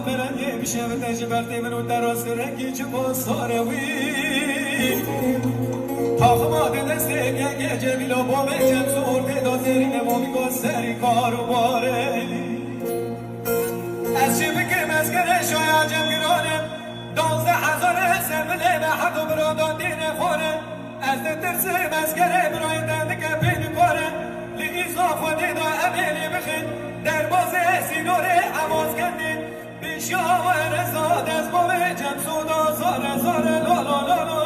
فرنگی میشه و تجربه منو دراز رنگی چه باساروی تاخماده دسته گنگه جمیلا با مجم سورده دازری نمامی گستری کارو باره از چی بکم از گره شاید جمگرانم 12,000 سمنه به حد و برادان دینه خورم از ترسم از گره برای دندگه بین کارم لیزا خودی دا امیلی بخین در باز سینوره عواز کندین بیشیا و رزاد از با مجم سودا زاره زاره لا لا لا لا